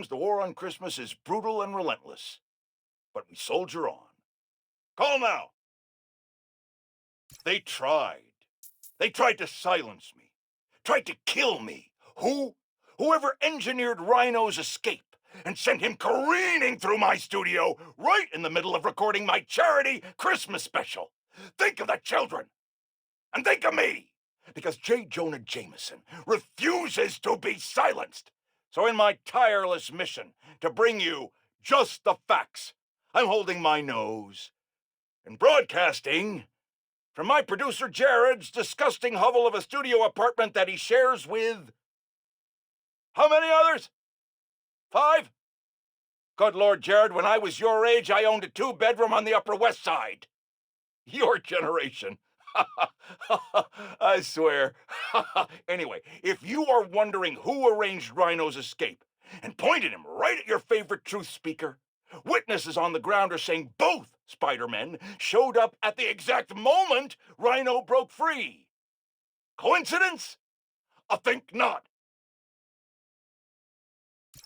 Sometimes the war on Christmas is brutal and relentless, but we soldier on. Call now. They tried. They tried to silence me, tried to kill me. Who? Whoever engineered Rhino's escape and sent him careening through my studio right in the middle of recording my charity Christmas special. Think of the children, and think of me, because J. Jonah Jameson refuses to be silenced. So in my tireless mission to bring you just the facts, I'm holding my nose and broadcasting from my producer Jared's disgusting hovel of a studio apartment that he shares with... how many others? 5? Good Lord, Jared, when I was your age, I owned a 2-bedroom on the Upper West Side. Your generation. I swear. Anyway, if you are wondering who arranged Rhino's escape and pointed him right at your favorite truth speaker, witnesses on the ground are saying both Spider-Men showed up at the exact moment Rhino broke free. Coincidence? I think not.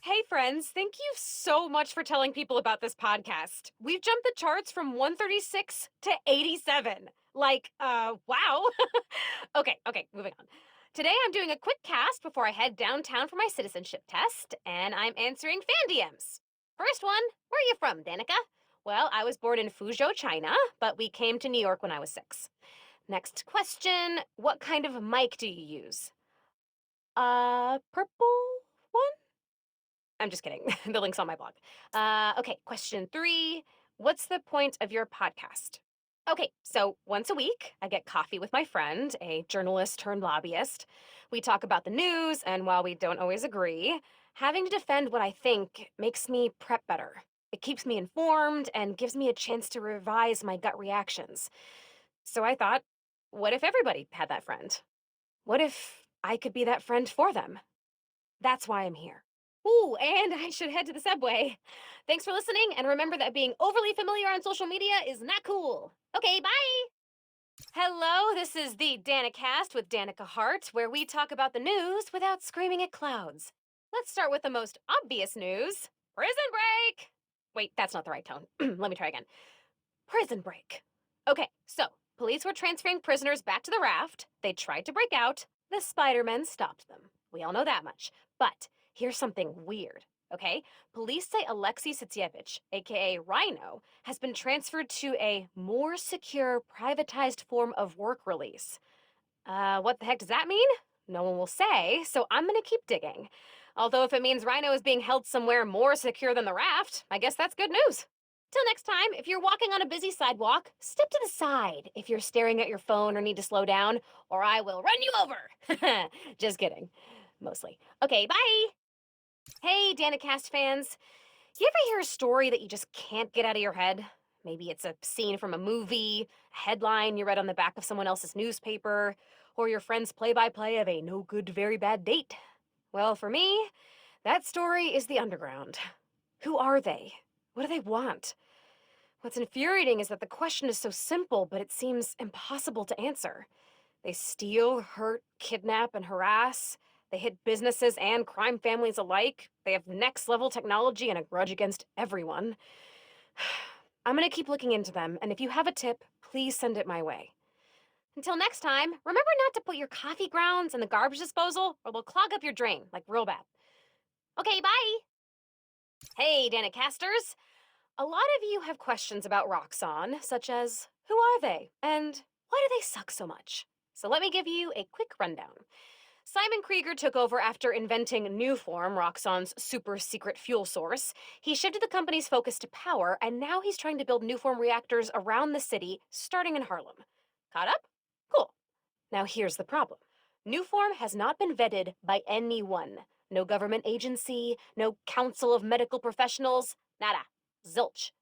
Hey friends, thank you so much for telling people about this podcast. We've jumped the charts from 136 to 87. Wow. Okay, moving on. Today I'm doing a quick cast before I head downtown for my citizenship test, and I'm answering fan DMs. First one, where are you from, Danica? Well, I was born in Fuzhou, China, but we came to New York when I was 6. Next question, what kind of mic do you use? Purple one? I'm just kidding. The link's on my blog. Okay, question 3. What's the point of your podcast? Okay, so once a week, I get coffee with my friend, a journalist turned lobbyist. We talk about the news, and while we don't always agree, having to defend what I think makes me prep better. It keeps me informed and gives me a chance to revise my gut reactions. So I thought, what if everybody had that friend? What if I could be that friend for them? That's why I'm here. Ooh, and I should head to the subway. Thanks for listening, and remember that being overly familiar on social media is not cool. Okay, bye! Hello, this is the Danicast with Danica Hart, where we talk about the news without screaming at clouds. Let's start with the most obvious news. Prison break! Wait, that's not the right tone. Let me try again. Prison break. Okay, so police were transferring prisoners back to the raft. They tried to break out. The Spider-Men stopped them. We all know that much. But here's something weird, okay? Police say Alexei Sitsievich, aka Rhino, has been transferred to a more secure, privatized form of work release. What the heck does that mean? No one will say, so I'm gonna keep digging. Although if it means Rhino is being held somewhere more secure than the raft, I guess that's good news. Till next time, if you're walking on a busy sidewalk, step to the side if you're staring at your phone or need to slow down, or I will run you over. Just kidding. Mostly. Okay, bye! Hey, Danicast fans. You ever hear a story that you just can't get out of your head? Maybe it's a scene from a movie, a headline you read on the back of someone else's newspaper, or your friend's play-by-play of a no-good, very bad date. Well, for me, that story is the underground. Who are they? What do they want? What's infuriating is that the question is so simple, but it seems impossible to answer. They steal, hurt, kidnap, and harass. They hit businesses and crime families alike. They have next-level technology and a grudge against everyone. I'm gonna keep looking into them, and if you have a tip, please send it my way. Until next time, remember not to put your coffee grounds in the garbage disposal, or they'll clog up your drain, like real bad. Okay, bye! Hey, Danicasters! A lot of you have questions about Roxxon, such as, who are they, and why do they suck so much? So let me give you a quick rundown. Simon Krieger took over after inventing Nuform, Roxxon's super-secret fuel source. He shifted the company's focus to power, and now he's trying to build Nuform reactors around the city, starting in Harlem. Caught up? Cool. Now here's the problem. Nuform has not been vetted by anyone. No government agency, no council of medical professionals, nada. Zilch.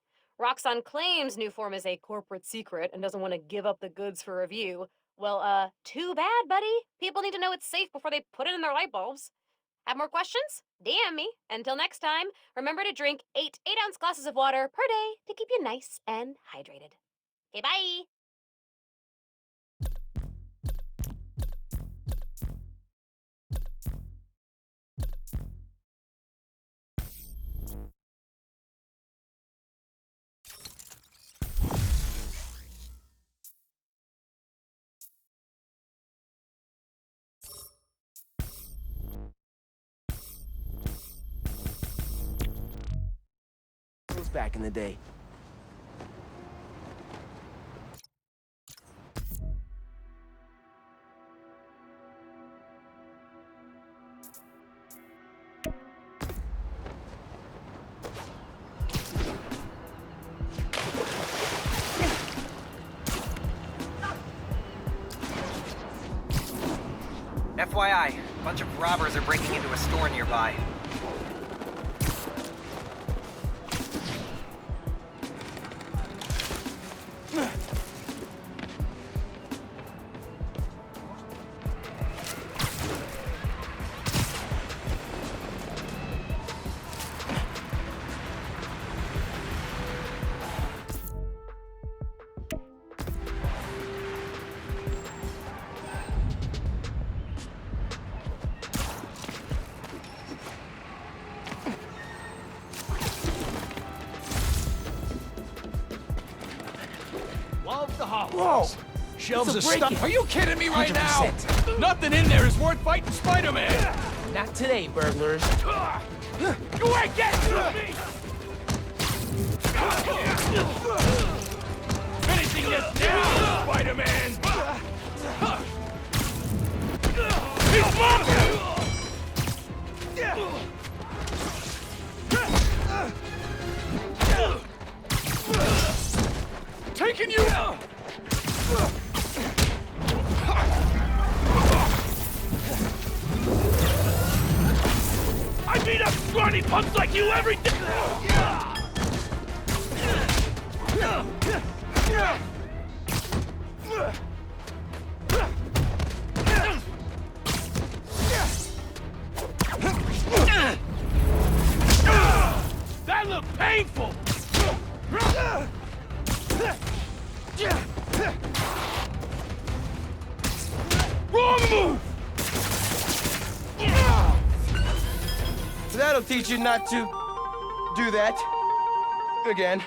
Roxxon claims Nuform is a corporate secret and doesn't want to give up the goods for review. Well, too bad, buddy. People need to know it's safe before they put it in their light bulbs. Have more questions? DM me. Until next time, remember to drink 8 8-ounce glasses of water per day to keep you nice and hydrated. Okay, bye! back in the day. FYI, a bunch of robbers are breaking into a store nearby. Love the hot Whoa! ones. Shelves of It's a break-in. stuff. Are you kidding me right now? 100%. Nothing in there is worth fighting Spider-Man. Not today, burglars. You ain't getting through me. Finishing this now, Spider-Man. He's moving. Taking you. I beat up scrawny punks like you every day! That looked painful! Wrong move! That'll teach you not to do that again.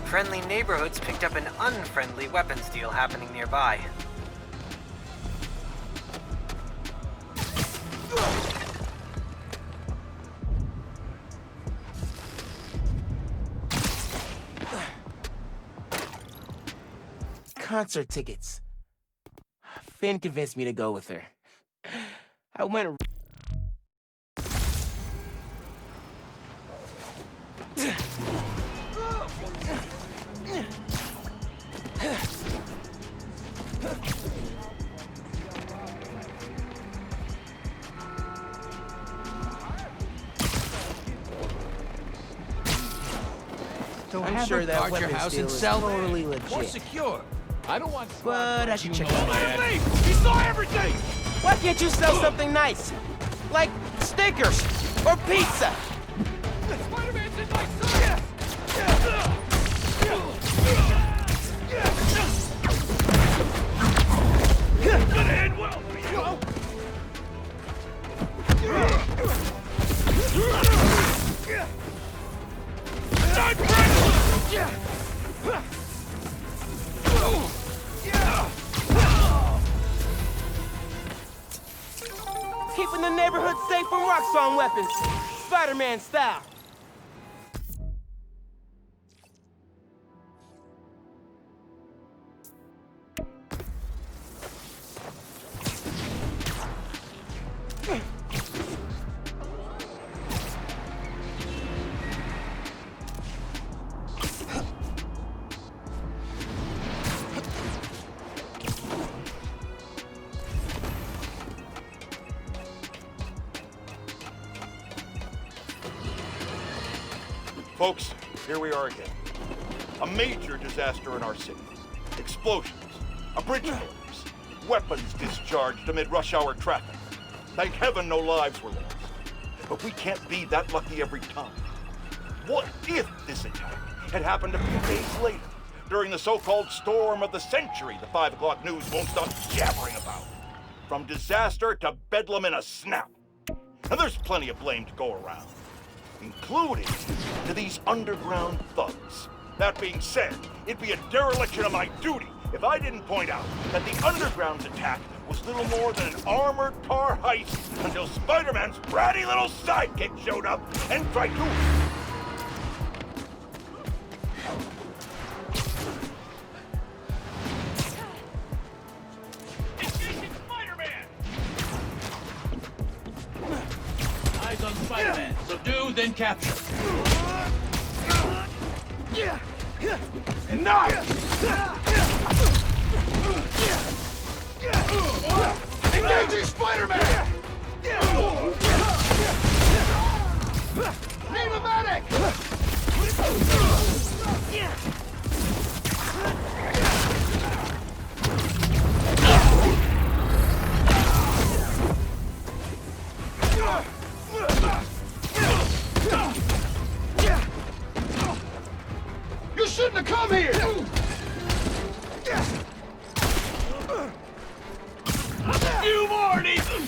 Friendly neighborhoods picked up an unfriendly weapons deal happening nearby. Concert tickets. Finn convinced me to go with her. I went. I'm sure that guard your weapons house deal and is sell totally More legit. secure. I don't want. But I should check it Let out. him leave! He saw everything! Why can't you sell something nice? Like stickers or pizza? Spider-Man's in my sight! Gonna end well for you! Not Keeping the neighborhood safe from rock-song weapons, Spider-Man style. Folks, here we are again. A major disaster in our city. Explosions, a bridge collapse, weapons discharged amid rush hour traffic. Thank heaven no lives were lost. But we can't be that lucky every time. What if this attack had happened a few days later, during the so-called storm of the century the 5 o'clock news won't stop jabbering about? From disaster to bedlam in a snap. And there's plenty of blame to go around, including to these underground thugs. That being said, it'd be a dereliction of my duty if I didn't point out that the Underground's attack was little more than an armored car heist until Spider-Man's bratty little sidekick showed up and tried to... Engaging Spider-Man! Eyes on Spider-Man. Subdue, then capture. Engaging Spider-Man! Need a medic! You shouldn't have come here! You more need them!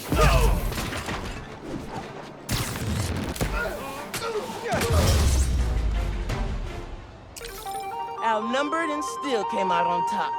Outnumbered and still came out on top.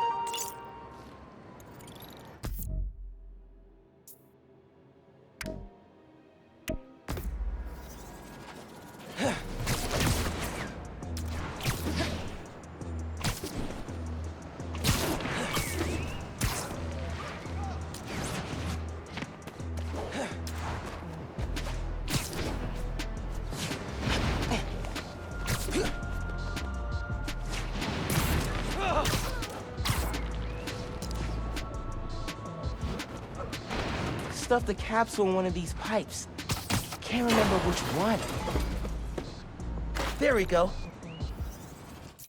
Stuffed the capsule in one of these pipes. Can't remember which one. There we go.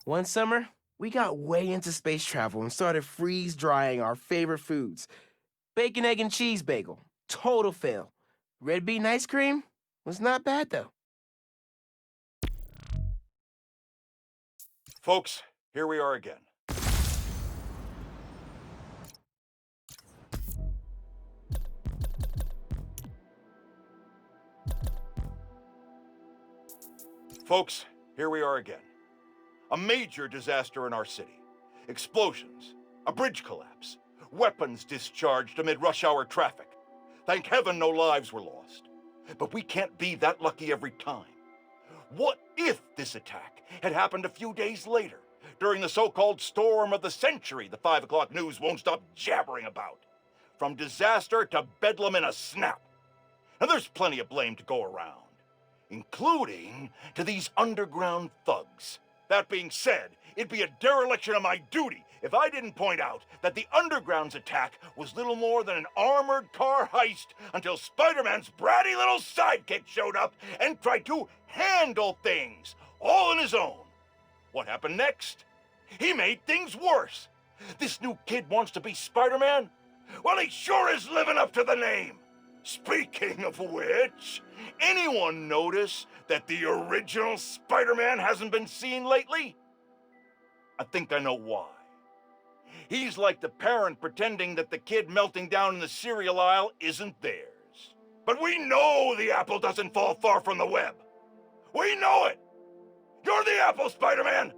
One summer, we got way into space travel and started freeze-drying our favorite foods. Bacon, egg, and cheese bagel. Total fail. Red bean ice cream was not bad, though. Folks, here we are again. Folks, here we are again. A major disaster in our city. Explosions, a bridge collapse, weapons discharged amid rush hour traffic. Thank heaven no lives were lost. But we can't be that lucky every time. What if this attack had happened a few days later, during the so-called storm of the century the 5 o'clock news won't stop jabbering about? From disaster to bedlam in a snap. And there's plenty of blame to go around, including to these underground thugs. That being said, it'd be a dereliction of my duty if I didn't point out that the Underground's attack was little more than an armored car heist until Spider-Man's bratty little sidekick showed up and tried to handle things, all on his own. What happened next? He made things worse. This new kid wants to be Spider-Man? Well, he sure is living up to the name. Speaking of which, anyone notice that the original Spider-Man hasn't been seen lately? I think I know why. He's like the parent pretending that the kid melting down in the cereal aisle isn't theirs. But we know the apple doesn't fall far from the web. We know it! You're the apple, Spider-Man!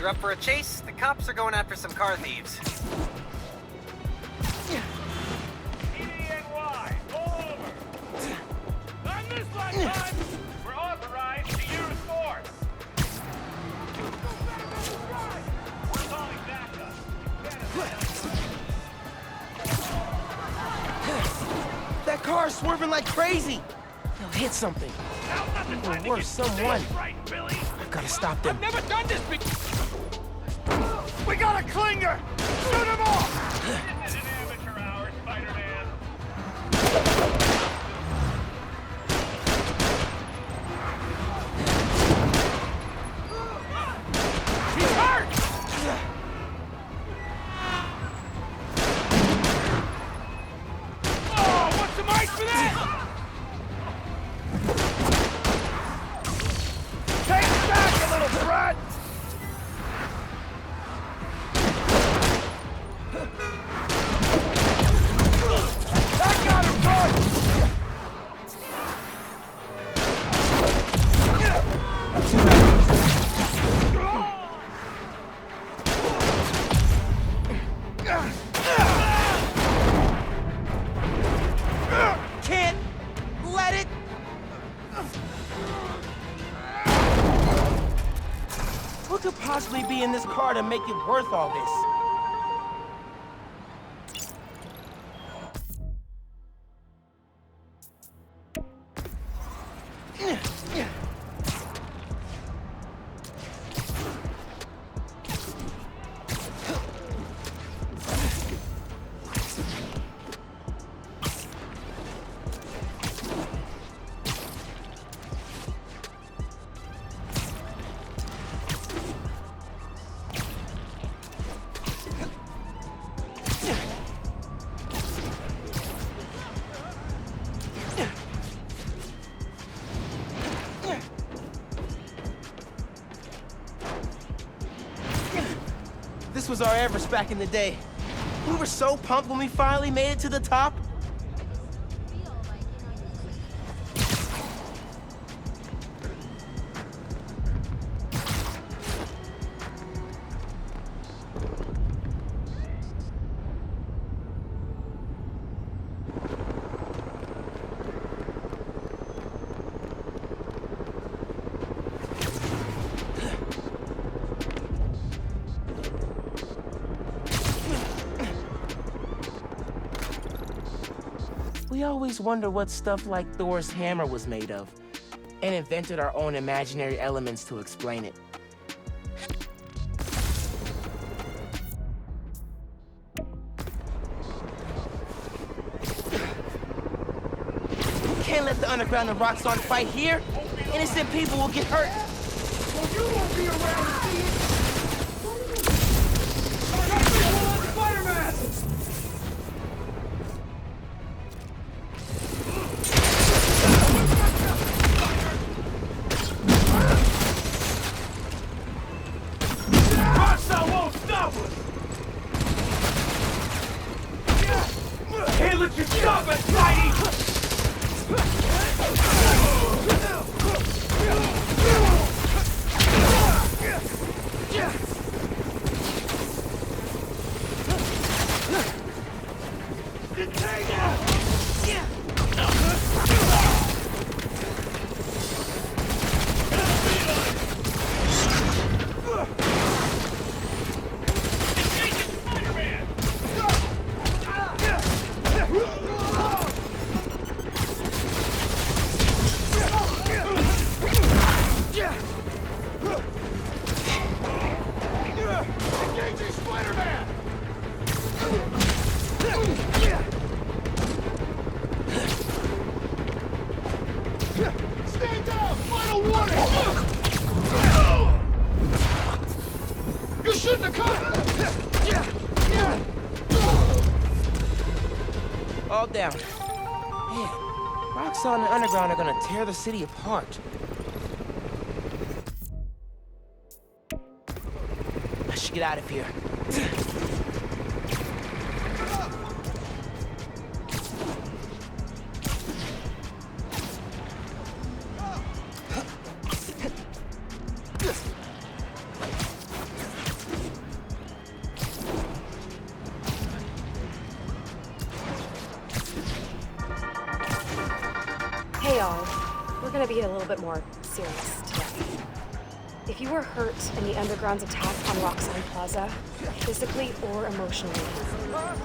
You're up for a chase? The cops are going after some car thieves. EDNY, all over. On this lifetime, we're authorized to use force. We're calling backup. That car's swerving like crazy. They'll hit something. Or worse, someone. Right, Billy? I've got to stop them. Never done this before. We got a clinger! Shoot him off! This is an amateur hour, Spider-Man. He's hurt! Oh, what's the mic for that? Take it back, you little brat! I got him, bud! Can't let it. What could possibly be in this car to make it worth all this? This was our Everest back in the day. We were so pumped when we finally made it to the top. We always wonder what stuff like Thor's hammer was made of, and invented our own imaginary elements to explain it. Can't let the underground and Roxxon fight here. Innocent people will get hurt. Well, you won't be around to see it! Spider-Man! Rockstar won't stop us! Can't let you stop us, Spidey! Engaging Spider-Man! Stay down! Final warning! You shouldn't have come! All down. Man, Roxxon and Underground are gonna tear the city apart. I should get out of here. all, we're gonna be a little bit more serious today. If you were hurt in the Underground's attack on Roxanne Plaza, physically or emotionally,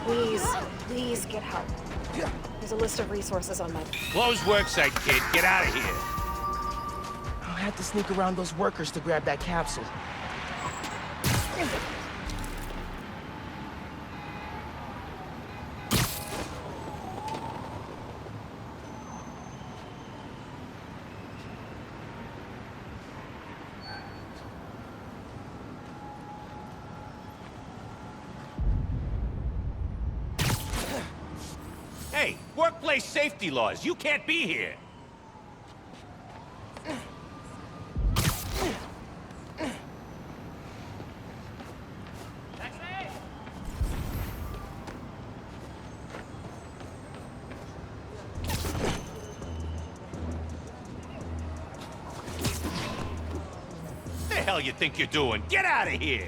please get help. There's a list of resources on my... Close worksite, kid. Get out of here. I'll have to sneak around those workers to grab that capsule. Hey, workplace safety laws. You can't be here. What the hell you think you're doing? Get out of here!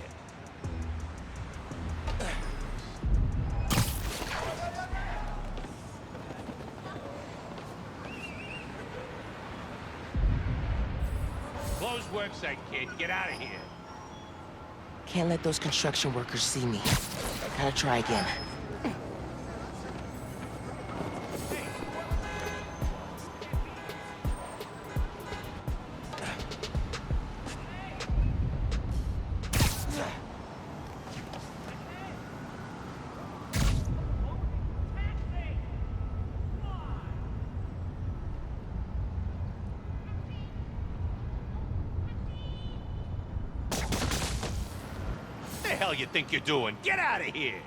Close worksite, kid. Get out of here. Can't let those construction workers see me. Gotta try again. What the hell you think you're doing? Get out of here!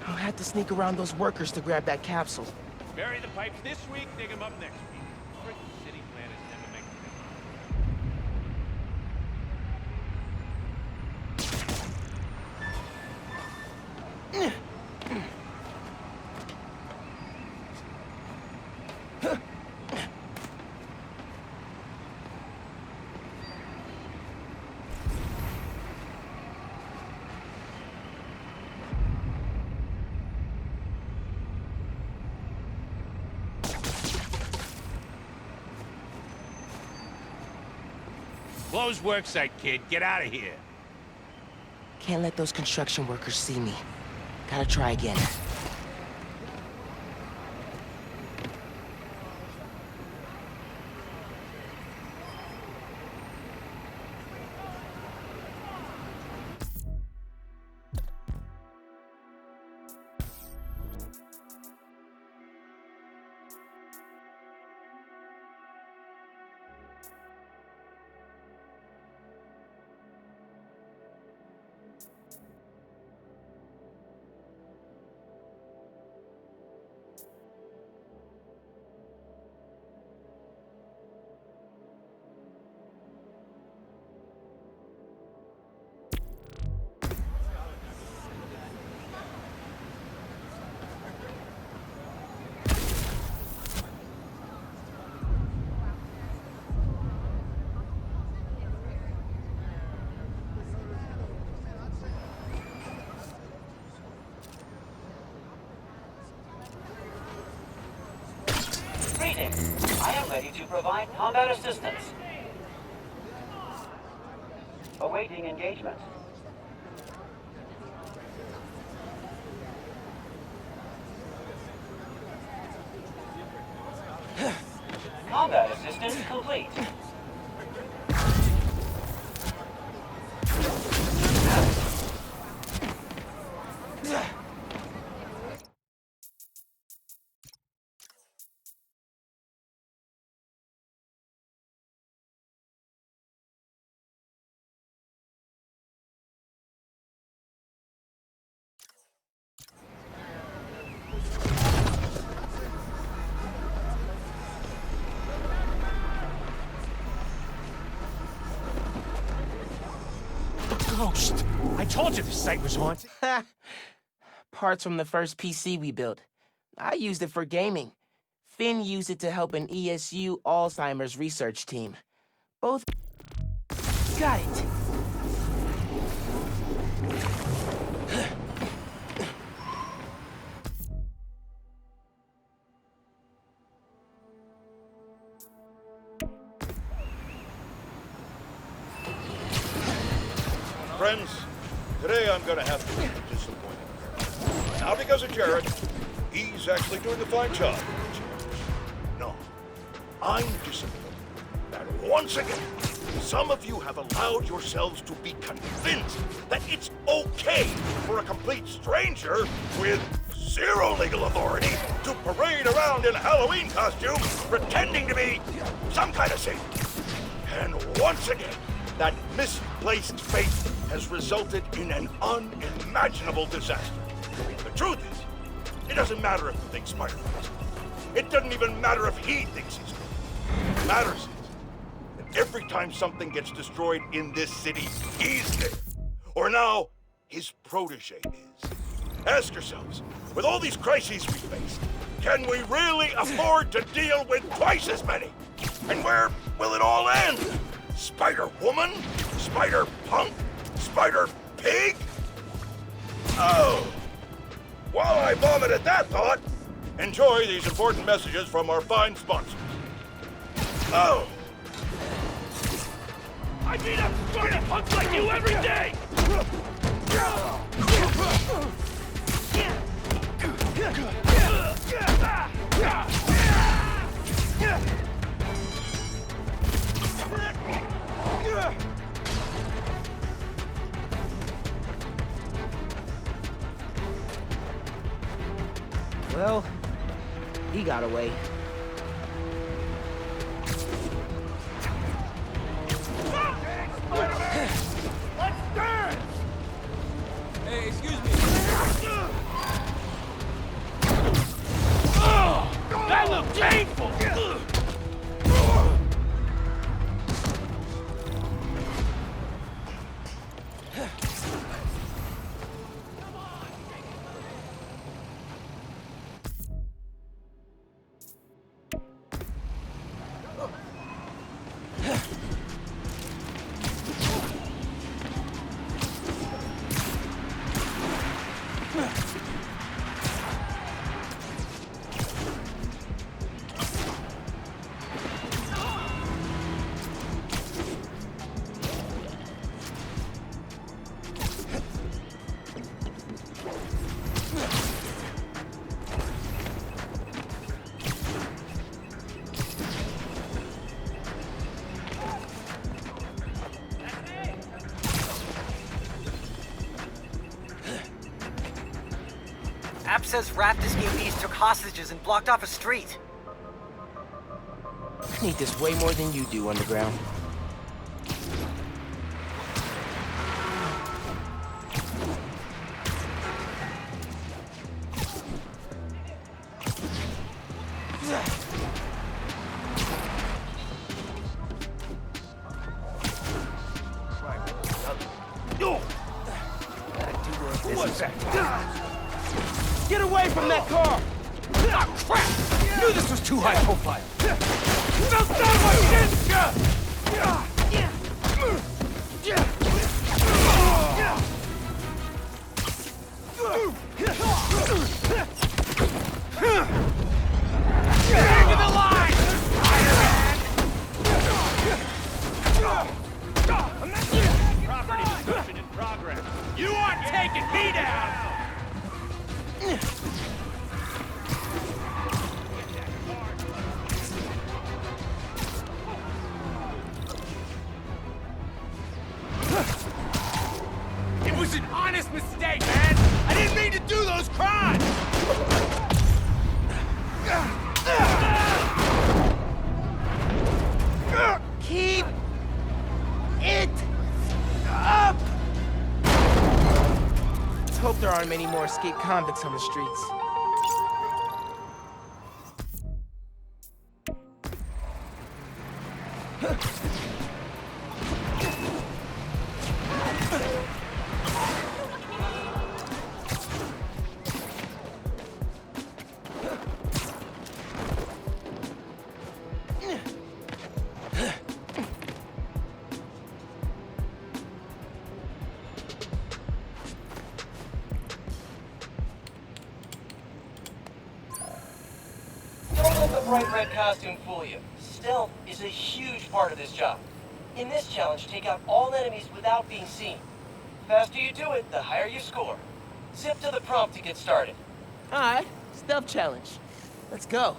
I'll have to sneak around those workers to grab that capsule. Bury the pipes this week, dig them up next week. Frickin' city planners never make a Close worksite, kid. Get out of here. Can't let those construction workers see me. Gotta try again. Greetings. I am ready to provide combat assistance. Awaiting engagement. Combat assistance complete. Ghost! I told you this site was haunted. Parts from the first PC we built. I used it for gaming. Finn used it to help an ESU Alzheimer's research team. Both got it. Friends, today I'm gonna have to be disappointed. Not because of Jared. He's actually doing a fine job. No. I'm disappointed that once again, some of you have allowed yourselves to be convinced that it's okay for a complete stranger with zero legal authority to parade around in a Halloween costume pretending to be some kind of saint. And once again, that misplaced faith has resulted in an unimaginable disaster. The truth is, it doesn't matter if you think Spider-Man is. It doesn't even matter if he thinks he's good. What matters is that every time something gets destroyed in this city, he's there. Or now, his protege is. Ask yourselves, with all these crises we face, can we really afford to deal with twice as many? And where will it all end? Spider-Woman? Spider-Punk? Spider-Pig? Oh! While I vomit at that thought, enjoy these important messages from our fine sponsors. Oh! I beat up smarty punks like you every day! Well, he got away. Let's dance! Hey, excuse me. That looked painful! App says raft escapees took hostages and blocked off a street. I need this way more than you do, Underground. What's that? Get away from that car! Ah, crap! Knew this was too high profile. Melt down my Get into the line! those crimes! Keep it up! Let's hope there aren't many more escaped convicts on the streets. Don't let the bright red costume fool you. Stealth is a huge part of this job. In this challenge, take out all enemies without being seen. The faster you do it, the higher you score. Zip to the prompt to get started. Alright, stealth challenge. Let's go.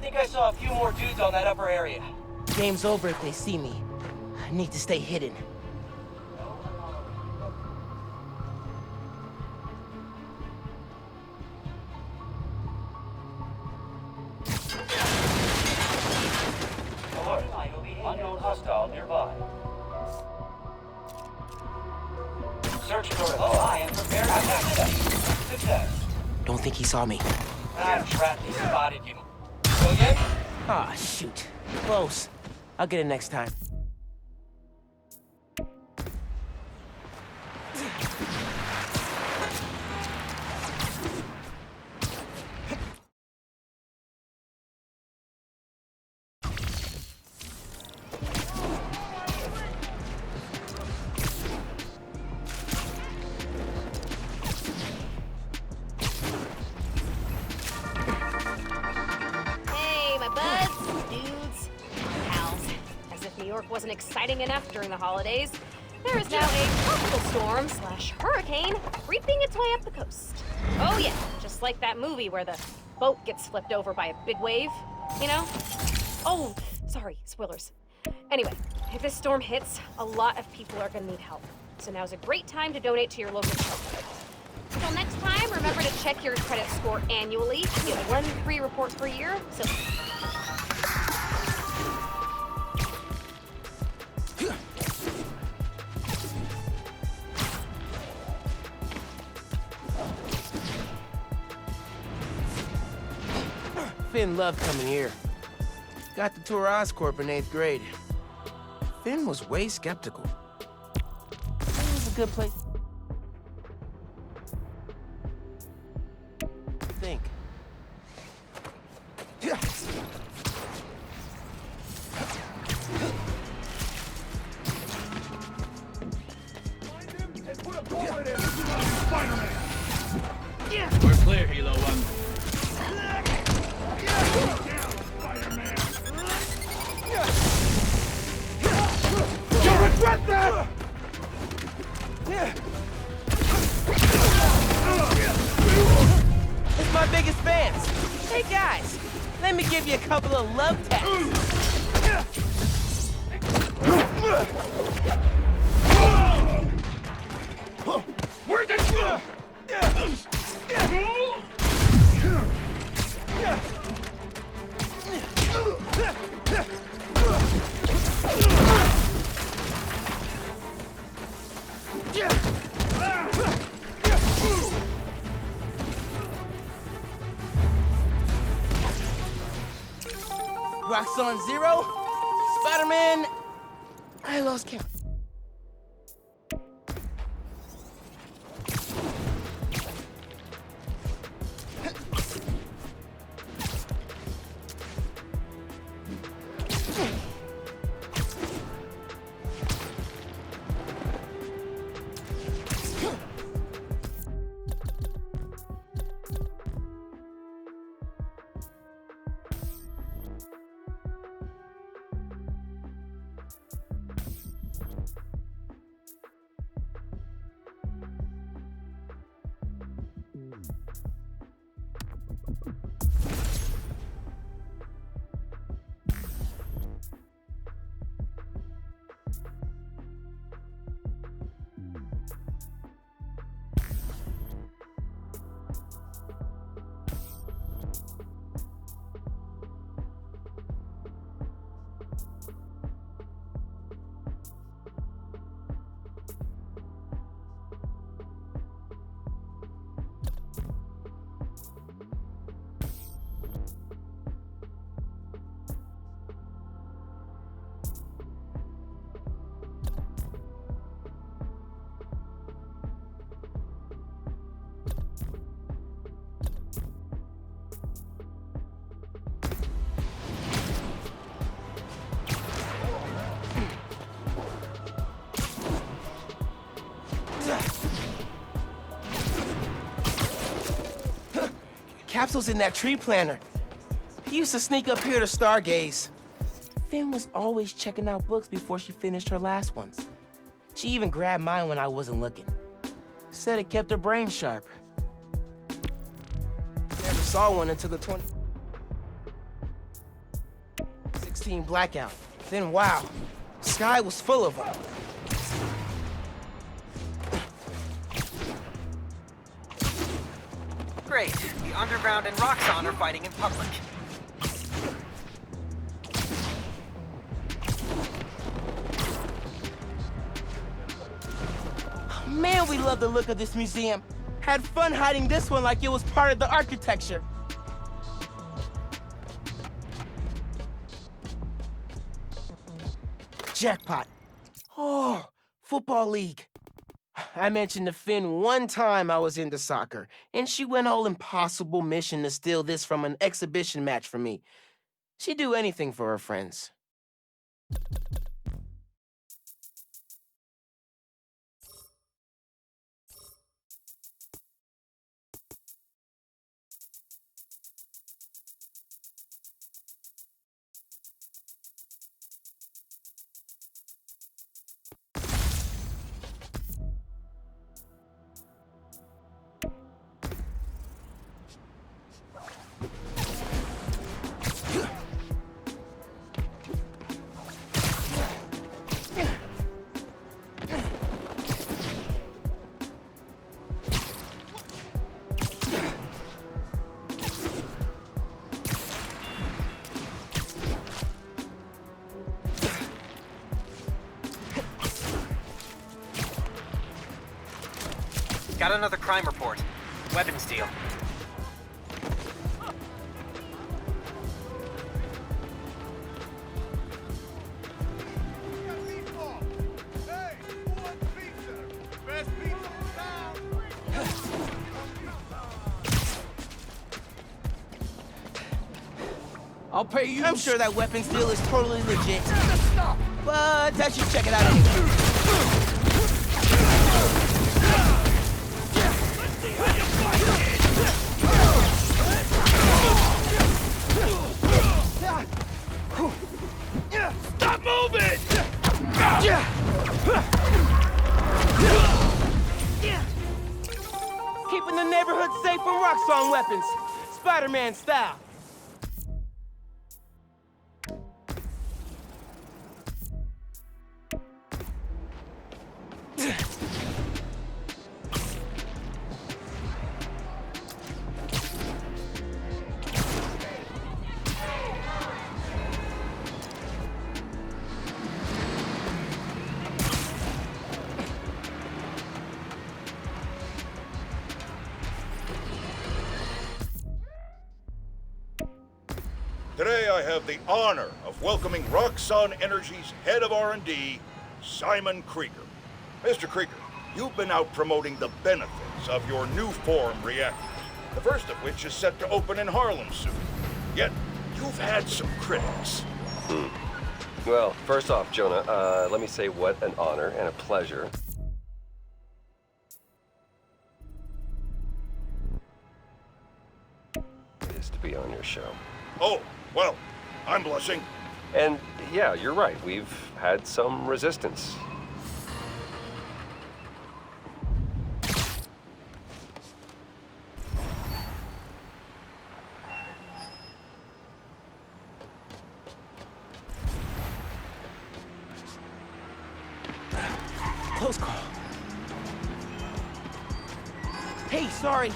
Think I saw a few more dudes on that upper area. Game's over if they see me. I need to stay hidden. Alert. Unknown hostile nearby. Search for supply and prepare to attack. Success. Don't think he saw me. I'm trapped. He spotted you. Go again? Ah, shoot. Close. I'll get it next time. Hey, my buds, dudes, pals. As if New York wasn't exciting enough during the holidays, there is now a tropical storm slash hurricane creeping its way up the coast. Oh yeah, just like that movie where the boat gets flipped over by a big wave, you know? Oh, sorry, spoilers. Anyway, if this storm hits, a lot of people are gonna need help. So now's a great time to donate to your local shelter. Until next time, remember to check your credit score annually. You get one free report per year, so... Finn loved coming here. Got the tour Oscorp in 8th grade. Finn was way skeptical. It was a good place. Think. We're clear, Hilo 1. You'll regret that! It's my biggest fans. Hey guys, let me give you a couple of love taps. Where'd this go? Rocks on zero. Spider-Man. I lost count. capsules in that tree planter. He used to sneak up here to stargaze. Finn was always checking out books before she finished her last ones. She even grabbed mine when I wasn't looking. Said it kept her brain sharp. Never saw one until the 2016 blackout. Then wow, sky was full of them. Great. The Underground and Roxxon are fighting in public. Man, we love the look of this museum. Had fun hiding this one like it was part of the architecture. Jackpot. Oh, football league. I mentioned to Finn one time I was into soccer, and she went all impossible mission to steal this from an exhibition match for me. She'd do anything for her friends. Got another crime report. Weapons deal. I'll pay you. I'm sure that weapons deal is totally legit. But I should check it out anyway. Stop moving! Keeping the neighborhood safe from Roxxon weapons. Spider-Man style. Today I have the honor of welcoming Roxxon Energy's head of R&D, Simon Krieger. Mr. Krieger, you've been out promoting the benefits of your new form reactors, the first of which is set to open in Harlem soon. Yet, you've had some critics. Well, first off, Jonah, let me say what an honor and a pleasure. It is to be on your show. Oh, well, I'm blushing. And yeah, you're right, we've had some resistance. Close call. Hey, sorry.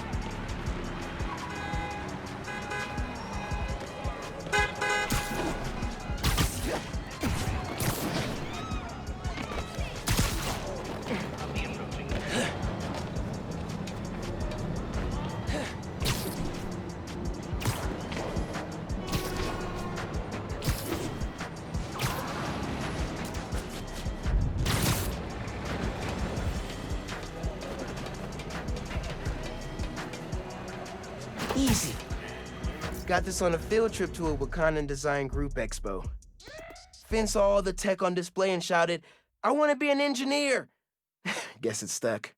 Easy. Got this on a field trip to a Wakandan Design Group Expo. Finn saw all the tech on display and shouted, "I want to be an engineer!" Guess it stuck.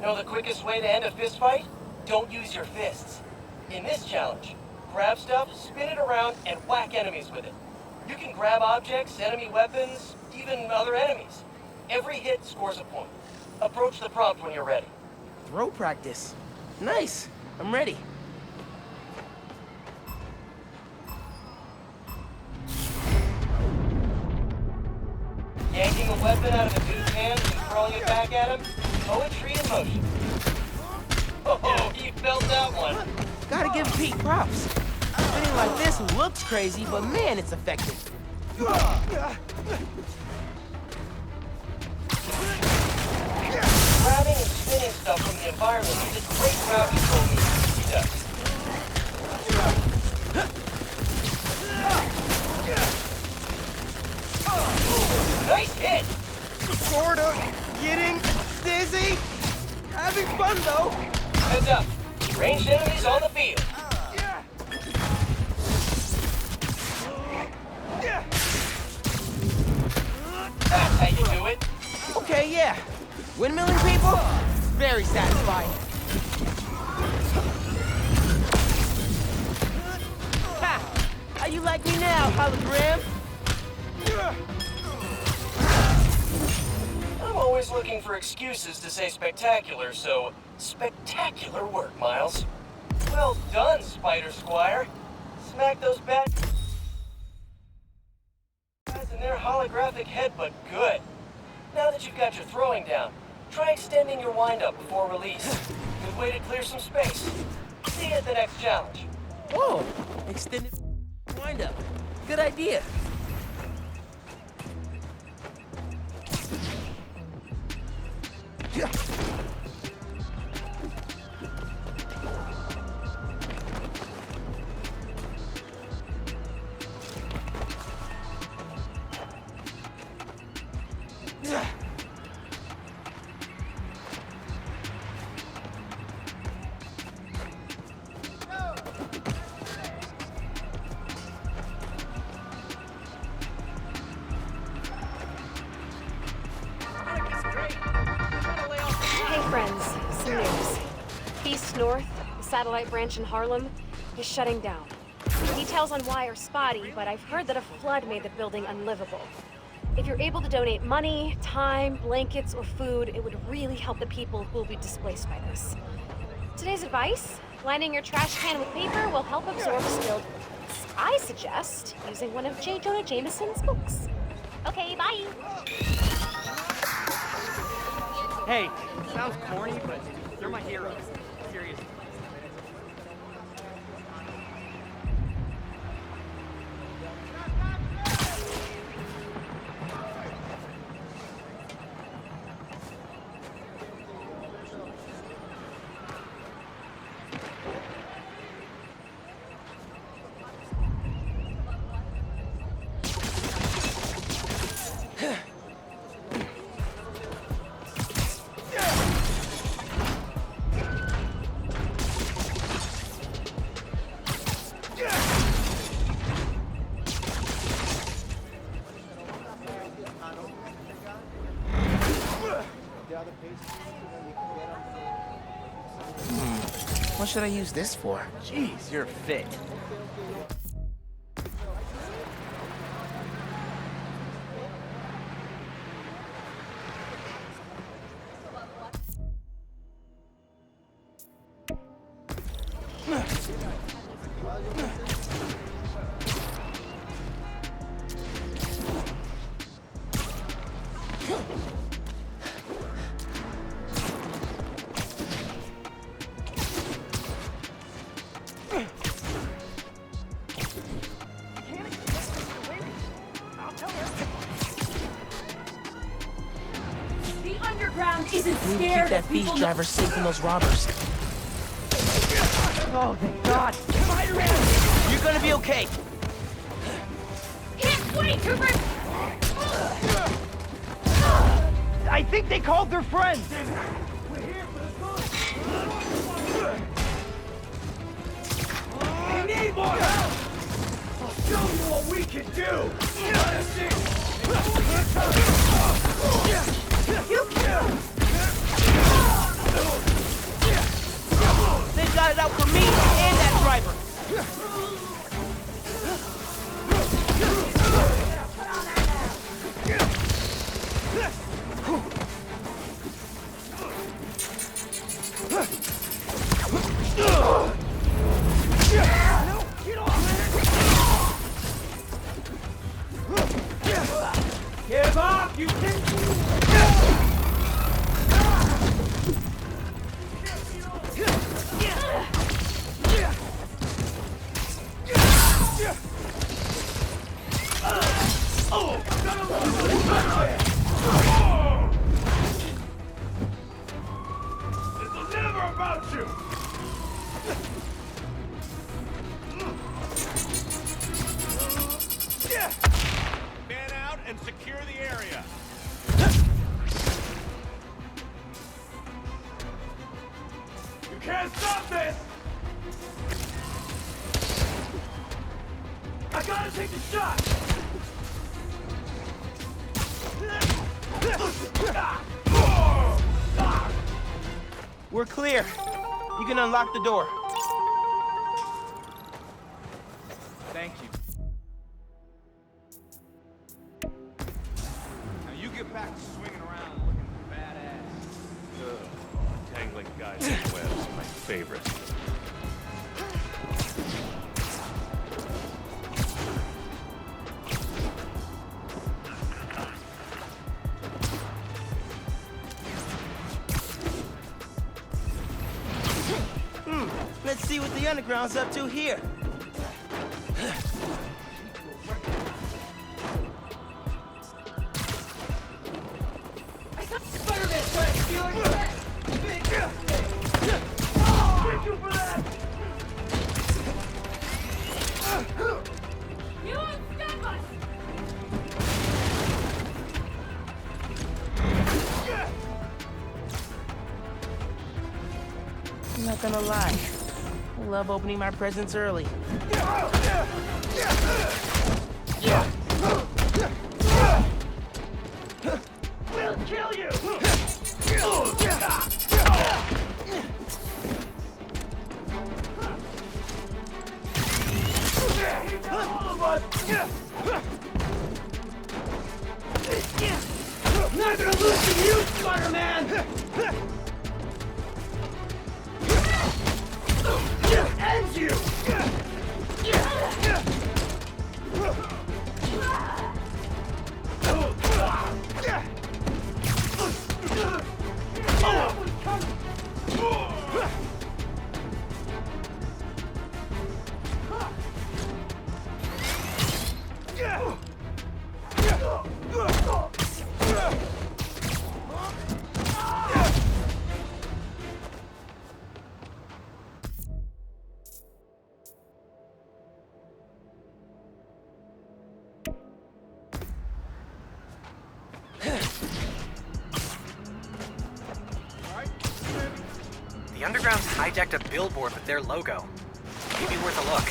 Know the quickest way to end a fist fight? Don't use your fists. In this challenge, grab stuff, spin it around, and whack enemies with it. You can grab objects, enemy weapons, even other enemies. Every hit scores a point. Approach the prompt when you're ready. Throw practice. Nice. I'm ready. Yanking a weapon out of a dude's hand and throwing it back at him? Poetry in motion. Oh, he felt that one. Gotta give Pete props. Spinning like this looks crazy, but man, it's effective. Grabbing and spinning stuff from the environment is a great crowd control move. He does. Nice hit! Sorta getting dizzy. Having fun though. Heads up. Ranged enemies on the field. That's how you do it. Okay, yeah. Windmilling people? Very satisfying. Ha! How you like me now, hologram? I'm always looking for excuses to say spectacular, so spectacular work, Miles. Well done, Spider Squire. Smack those bad guys in their holographic headbutt good. Now that you've got your throwing down, try extending your windup before release. Good way to clear some space. See you at the next challenge. Whoa! Extended wind-up. Good idea. Hey friends, some news. East North, the satellite branch in Harlem, is shutting down. Details on why are spotty, but I've heard that a flood made the building unlivable. If you're able to donate money, time, blankets, or food, it would really help the people who will be displaced by this. Today's advice: lining your trash can with paper will help absorb spilled fluids. I suggest using one of J. Jonah Jameson's books. Okay, bye! Hey, sounds corny, but you're my hero. Seriously. What should I use this for? Jeez, you're fit. The underground isn't We need to scared keep that of beast people. driver safe from those robbers. Oh, thank God. You're gonna be okay. Can't wait, Cooper! I think they called their friends. We need more help! I'll show you what we can do! They got it out for me and that driver. Give up, you This is never about you! Man out and secure the area. You can't stop this! I gotta take the shot! We're clear. You can unlock the door. Thank you. Now you get back to swinging around looking badass. Tangling guys in webs is my favorite. Let's see what the underground's up to here. Spider-Man's trying to steal your back! Thank you for that! You won't stop us! I'm not gonna lie. I love opening my presents early. We'll kill you! All of us! I'm not gonna lose to you, Spider-Man! Ends you! The Underground's hijacked a billboard with their logo. Maybe worth a look.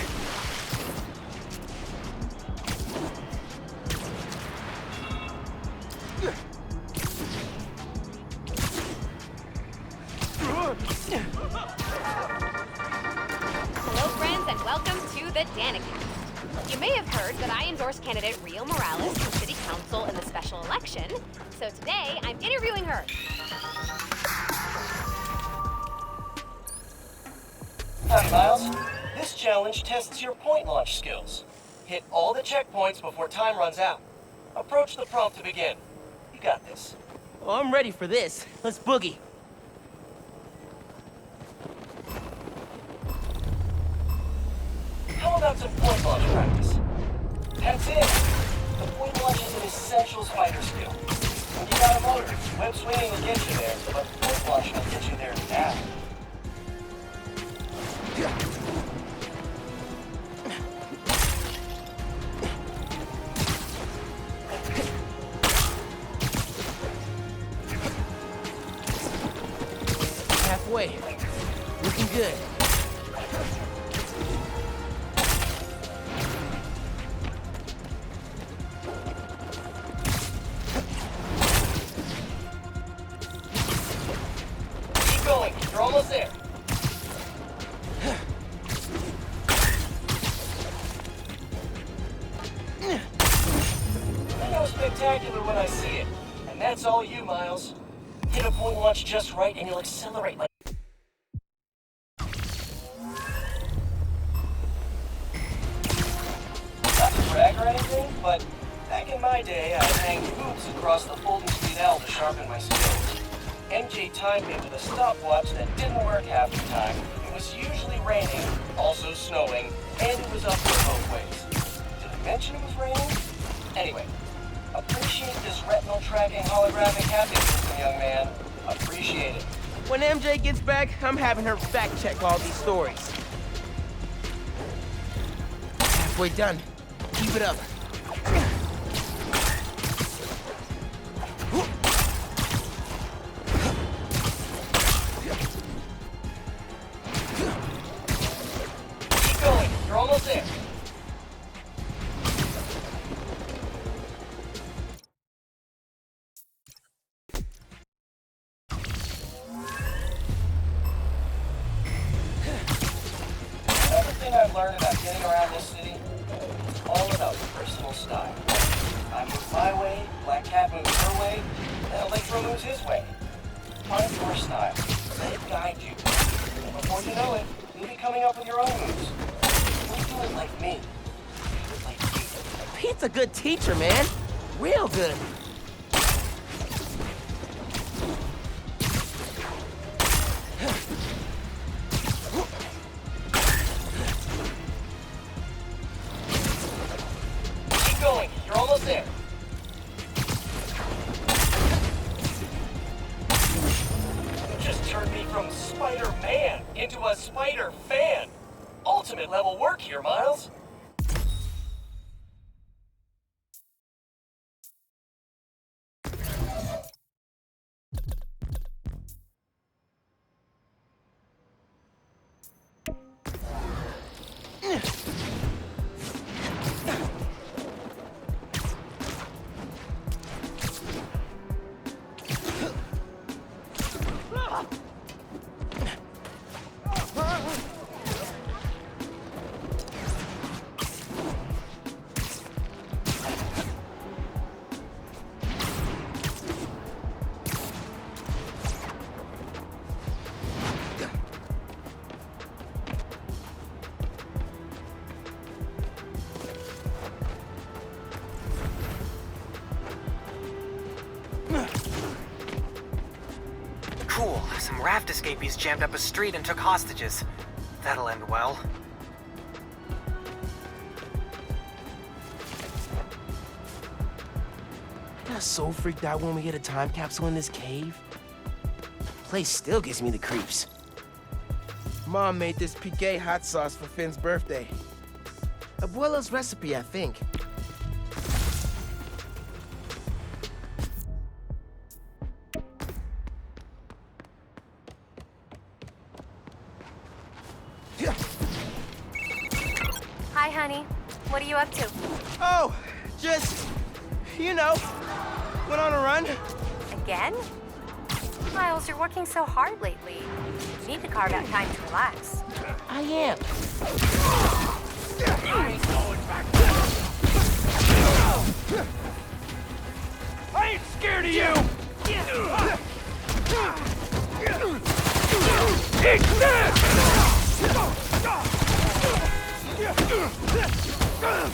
Hello, friends, and welcome to the Danicast. You may have heard that I endorsed candidate Rio Morales for city council in the special election, so today I'm interviewing her. Hi, Miles. This challenge tests your point launch skills. Hit all the checkpoints before time runs out. Approach the prompt to begin. You got this. Oh, I'm ready for this. Let's boogie. How about some point launch practice? That's it. The point launch is an essential spider skill. When you got a motor, web swinging will get you there, but point launch will get you there now. Halfway. Looking good. Keep going. spectacular when I see it. And that's all you, Miles. Hit a point launch just right and you'll accelerate like... Not to brag or anything, but back in my day, I hanged hoops across the Fulton Street L to sharpen my skills. MJ timed me with a stopwatch that didn't work half the time. It was usually raining, also snowing, and it was uphill both ways. Did I mention it was raining? Anyway, appreciate this retinal tracking holographic haptic system, young man. Appreciate it. When MJ gets back, I'm having her fact-check all these stories. Halfway done. Keep it up. Keep going. You're almost there. Everything I've learned about getting around this city, it's all about personal style. I move my way, Black Cat moves her way, and Electro moves his way. Find your style. Let it guide you. And before you know it, you'll be coming up with your own moves. Don't do it like me. Do it like you. Pete's a good teacher, man. Real good. Keep going. You're almost there. You just turned me from Spider-Man into a Spider-Fan. Ultimate level work here, Miles. Cool. Some raft escapees jammed up a street and took hostages. That'll end well. I got so freaked out when we hit a time capsule in this cave. The place still gives me the creeps. Mom made this piqué hot sauce for Finn's birthday. Abuela's recipe, I think. Hi, honey. What are you up to? Oh, just, you know, went on a run. Again? Miles, you're working so hard lately. You need to carve out time to relax. I am. I ain't scared of you! Eat this!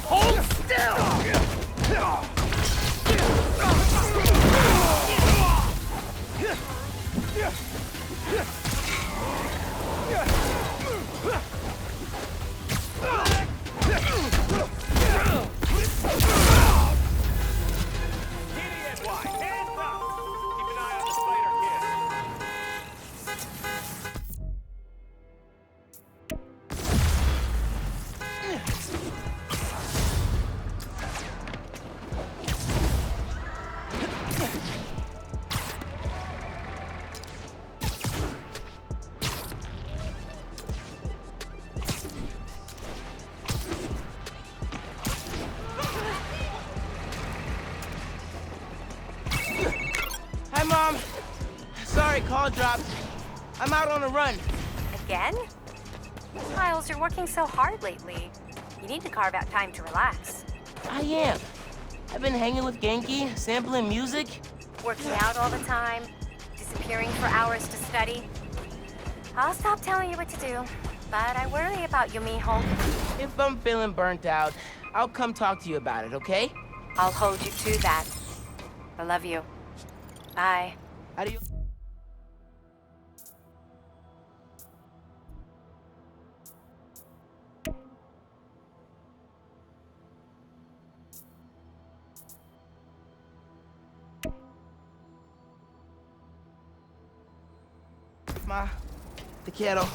Hold still! Hi, Mom. Sorry, call dropped. I'm out on a run. Again? Miles, you're working so hard lately. You need to carve out time to relax. I am. I've been hanging with Genki, sampling music. Working out all the time, disappearing for hours to study. I'll stop telling you what to do, but I worry about you, mijo. If I'm feeling burnt out, I'll come talk to you about it, okay? I'll hold you to that. I love you. Bye. Adios. Ma, te quiero.